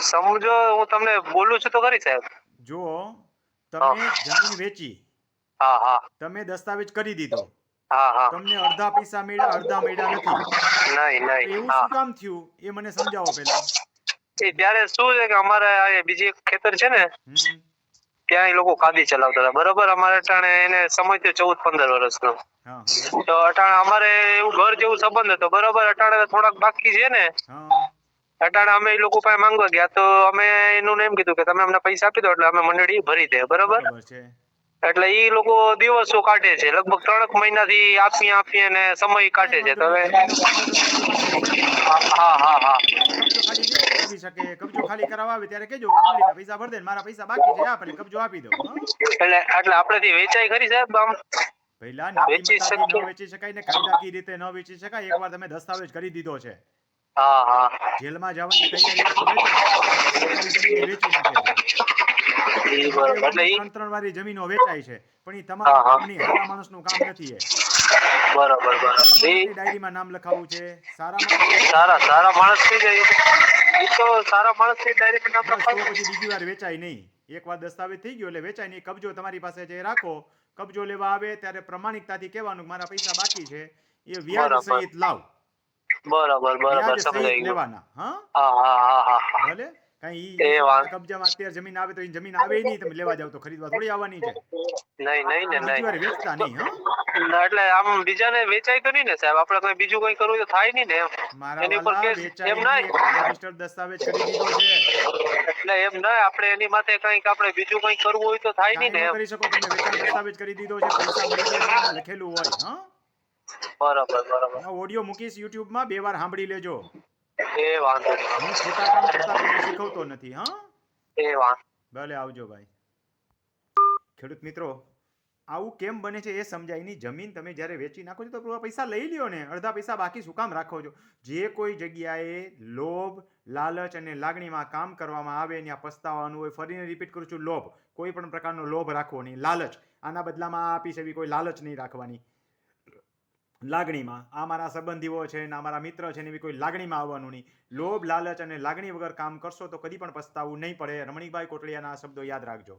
સમજો, હું તમને બોલું છું તો ખરી સાહેબ. જો હા તમે જમીન વેચી, હા હા તમે દસ્તાવેજ કરી દીધો, હા હા. તમને અડધા પૈસા મળ્યા, અડધા મળ્યા નથી, નહીં તો નહીં. એવું હા, શું કામ થયું એ મને સમજાવો પહેલા. એ ત્યારે શું છે કે અમારે આ બીજી એક ખેતર છે ને, ત્યાં એ લોકો ગાડી ચલાવતા હતા, બરોબર. અમારે અટાણે એને સમય થયો 14-15 વર્ષનો. હા હા તો અટાણે અમારે એવું ઘર જેવું સંબંધ હતો, બરોબર. અટાણે થોડાક બાકી છે ને, હા અટાણે અમે એ લોકો પાસે માંગવા ગયા, તો અમે એનું એમ કીધું કે તમે અમને પૈસા આપી દો એટલે અમે મંડળી ભરી દે, બરોબર. બરોબર છે. એટલે ઈ લોકો દિવસો કાઢે છે, લગભગ 3 મહિનાથી આપી અને સમય કાઢે કાંઈ છે. વાંધો તો નહીં, હવે જમીનનો કબજો તો તમારી પાસે છે ને, હા હા હા. કબજો ખાલી નહીં કરાવી શકે. કબજો ખાલી કરાવવા આવે ત્યારે કહેજો મંડળીના પૈસા ભરી દે, મારા પૈસા બાકી છે આપ, એટલે કબજો આપી દઉં. હા, એટલે આપણેથી વેચાઈ ખરી સાહેબ આમ? પહેલા વેચી નીતિમત્તાથી ન શકીએ? વેચી શકાય ને કાયદાકીય રીતે ન વેચી શકાય. એકવાર તમે દસ્તાવેજ કરી દીધો છે, હા હા. જેલમાં જવાની તૈયારી હોય તો વેચાય. સરકારી જમીન વેચી નાખે છે. ઈ બે બરોબર. એટલે વારની ઈ 3 વારી જમીનો વેચાય છે, પણ એ તમારા હા હા. કામની હારા માણસનું કામ નથી. એ બરોબર તમારે બરોબર. સારા માણસની ડાયરીમાં નામ લખાવવું છે. સારા માણસ સારા માણસ થઈ જાય ઈ તો સારા માણસ થી ડાયરેક્ટ નામ બસ, તો લખાય. પછી બીજી વાર વેચાય નહીં. એકવાર દસ્તાવેજ થઈ ગયો એટલે વેચાય નહીં. કબજો તમારી પાસે જે રાખો, કબજો લેવા આવે ત્યારે પ્રમાણિકતાથી કહેવાનું મારા પૈસા બાકી છે, એ વ્યાજ બરોબર સહિત લાવ. બરોબર વ્યાજ સહિત સમજાઈ ગયું. લેવાના. હા, હા હા હા હા. ભલે કઈ એ ઈ વાત તમારા કબજામાં અત્યારે જમીન આવે તો એ જમીન આવે નહીં. તમે લેવા જાવ તો ખરીદવા થોડી આવવાની છે. નહીં નહીં ને અને બીજી નહીં. વાર વેચતા નહીં. હા, ના, એટલે આમ બીજાને વેચાય તો નહીં ને સાહેબ? આપણે કઈ બીજું કઈ કરવું તો થાય નહીં ને એમ. મારા એની ઉપર વાલા, કેસ વેચાય એમ નહીં. એકવાર નહીં. રજીસ્ટર દસ્તાવેજ કરી દીધો છે. એટલે એમ ના, આપણે એની માટે કઈક આપણે બીજું કઈ કરવું હોય તો થાય નહીં કાંઈ ને ન એમ. કરી શકો. તમે વેચાણ દસ્તાવેજ કરી દીધો છે, પૈસા મળી ગયા છે, એમાં લખેલું હોય. હા, બરોબર. આ ઓડિયો મૂકીશ યુટ્યુબમાં, 2 વાર સાંભળી લેજો. એ વાંધો હું નહીં. ખોટા કામ કરતા કોઈને શીખવતો નથી. હા, એ વાંધો. ભલે, આવજો ભાઈ. ખેડૂત મિત્રો, આવું કેમ બને છે એ સમજાય નહીં. જમીન તમે જ્યારે વેચી નાખો છો તો પૂરા પૈસા લઈ લ્યો ને, અડધા પૈસા બાકી શું કામ રાખો છો? જે કોઈ જગ્યાએ લોભ, લાલચ અને લાગણીમાં કામ કરવામાં આવે ત્યાં પસ્તાવાનું હોય. ફરીને રિપીટ કરું છું, લોભ, કોઈ પણ પ્રકારનો લોભ રાખવો નહીં. લાલચ, આના બદલામાં આ આપીશ એવી કોઈ લાલચ નહીં રાખવાની. લાગણીમાં, આ મારા સંબંધીઓ છે ને આ મારા મિત્ર છે ને એવી કોઈ લાગણીમાં આવવાનું નહીં. લોભ, લાલચ અને લાગણી વગર કામ કરશો તો કદી પણ પસ્તાવું નહીં પડે. રમણીકભાઈ કોટડિયાના આ શબ્દો યાદ રાખજો.